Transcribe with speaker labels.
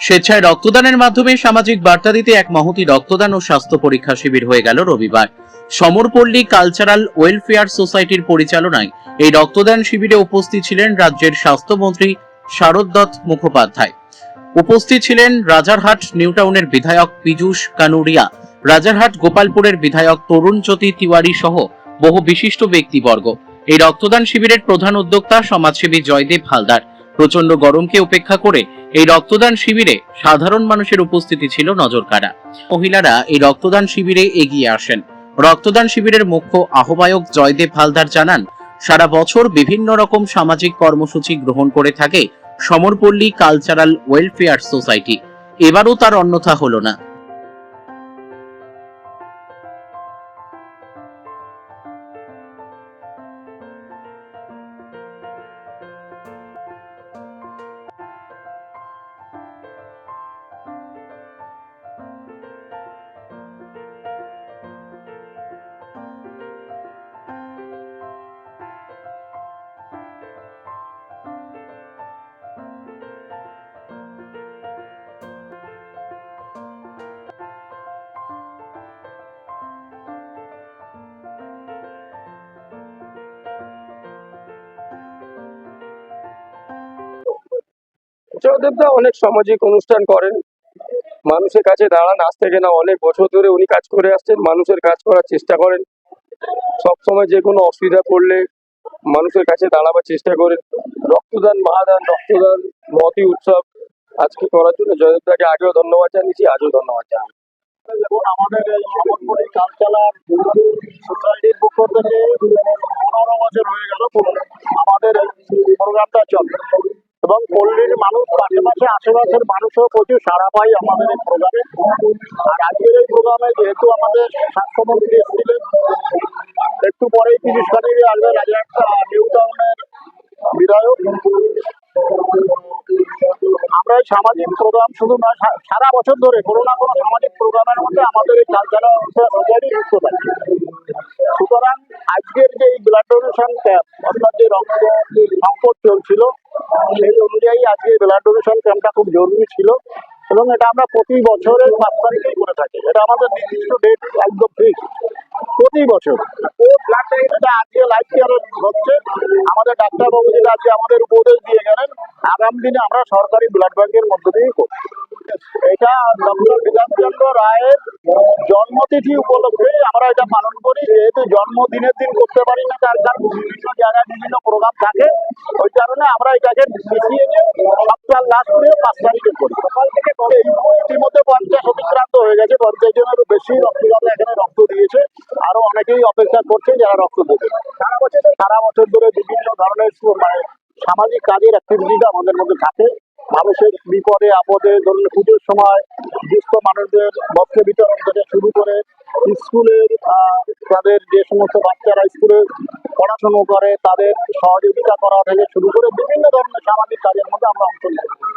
Speaker 1: স্বেচ্ছায় রক্তদানের মাধ্যমে সামাজিক বার্তা দিতে এক মহতী রক্তদান ও স্বাস্থ্য পরীক্ষা শিবির হয়ে গেল রবিবার। সমরপল্লী কালচারাল ওয়েলফেয়ার সোসাইটির পরিচালনায় এই রক্তদান শিবিরে উপস্থিত ছিলেন রাজ্যের স্বাস্থ্যমন্ত্রী শারদ দত্ত মুখোপাধ্যায়। উপস্থিত ছিলেন রাজারহাট নিউটাউনের বিধায়ক পীযূষ কানুরিয়া, রাজারহাট গোপালপুরের বিধায়ক তরুণ জ্যোতি তিওয়ারি সহ বহু বিশিষ্ট ব্যক্তিবর্গ। এই রক্তদান শিবিরের প্রধান উদ্যোক্তা সমাজসেবী জয়দেব হালদার। প্রচন্ড গরমকে উপেক্ষা করে এই রক্তদান শিবিরে সাধারণ মানুষের উপস্থিতি ছিল নজরকাড়া। মহিলারা এই রক্তদান শিবিরে এগিয়ে আসেন। রক্তদান শিবিরের মুখ্য আহ্বায়ক জয়দেব হালদার জানান, সারা বছর বিভিন্ন রকম সামাজিক কর্মসূচি গ্রহণ করে থাকে সমরপল্লী কালচারাল ওয়েলফেয়ার সোসাইটি। এবারও তার অন্যথা হলো না।
Speaker 2: জয়দেবদা অনেক সামাজিক অনুষ্ঠান করেন, মানুষের কাছে দাঁড়ান। আজ থেকে না, অনেক বছর ধরে উনি কাজ করে আসছেন, মানুষের কাজ করার চেষ্টা করেন। সবসময় যে কোনো অসুবিধা পড়লে মানুষের কাছে দাঁড়াবার চেষ্টা করেন। রক্তদান, মহাদান, রক্তদান মহতী উৎসব আজকে করার জন্য জয়দেবদাকে আগেও ধন্যবাদ জানিয়েছি, আজও ধন্যবাদ জানাই।
Speaker 3: যেমন আমাদের এই সমরপল্লী কালচারাল সোসাইটির পক্ষ থেকে 15 বছর হয়ে গেল আমাদের এই প্রোগ্রামটা চলে, এবং পল্লীর মানুষ পাশাপাশি আশেপাশের মানুষও প্রচুর সাড়া পায় আমাদের এই প্রোগ্রামে। আর আজকের এই প্রোগ্রামে যেহেতু আমাদের স্বাস্থ্যমন্ত্রী এসেছিলেন, একটু পরেই পীযূষ কানুরিয়া আসবে, রাজারহাট নিউ টাউনের বিধায়ক। আমরা এই সামাজিক প্রোগ্রাম শুধু নয়, সারা বছর ধরে কোনো না কোনো সামাজিক প্রোগ্রামের মধ্যে আমাদের এই কালচারাল সোসাইটি যুক্ত থাকে। সুতরাং আজকের যে এই ব্লাড ডোনেশন ক্যাম্প, অর্থাৎ যে রক্ত সংকট চলছিল, সেই অনুযায়ী আজকে ব্লাড ডোনেশন ক্যাম্পটা খুব জরুরি ছিল, এবং এটা আমরা প্রতি বছরের 5 তারিখেই করে থাকি। এটা আমাদের নির্দিষ্ট ডেট, একদম ফিক্স প্রতি বছর। এটা আজকে লাইফ কেয়ার হচ্ছে। আমাদের ডাক্তারবাবু যেটা আজকে আমাদের উপদেশ দিয়ে গেলেন, আগামী দিনে আমরা সরকারি ব্লাড ব্যাংকের মধ্য দিয়েই করছি। এটা ডক্টর বিধানচন্দ্র রায়ের জন্মতিথি উপলক্ষে আমরা এটা পালন করি। যেহেতু জন্মদিনের দিন করতে পারি না, তার কারণ বিভিন্ন জায়গায় বিভিন্ন প্রোগ্রাম থাকে, ওই কারণে আমরা এটাকে পিছিয়ে নিয়ে সপ্তাহ লাস্ট দিয়ে 5 তারিখে করি। ইতিমধ্যে 50 অতিক্রান্ত হয়ে গেছে, 50 জনেরও বেশি রক্তদাতা এখানে রক্ত দিয়েছে। আরো অনেকেই অপেক্ষা করছে যারা রক্ত দেবে। সারা বছর ধরে বিভিন্ন ধরনের সামাজিক কাজের অ্যাক্টিভিটিটা আমাদের মধ্যে থাকে। মানুষের বিপদে আপদে, ধরুন পুজোর সময় দুস্থ মানুষদের বস্ত্র বিতরণ থেকে শুরু করে স্কুলের তাদের যে সমস্ত বাচ্চারা স্কুলে পড়াশুনো করে তাদের সহযোগিতা করা থেকে শুরু করে বিভিন্ন ধরনের সামাজিক কাজের মধ্যে আমরা অংশগ্রহণ করি।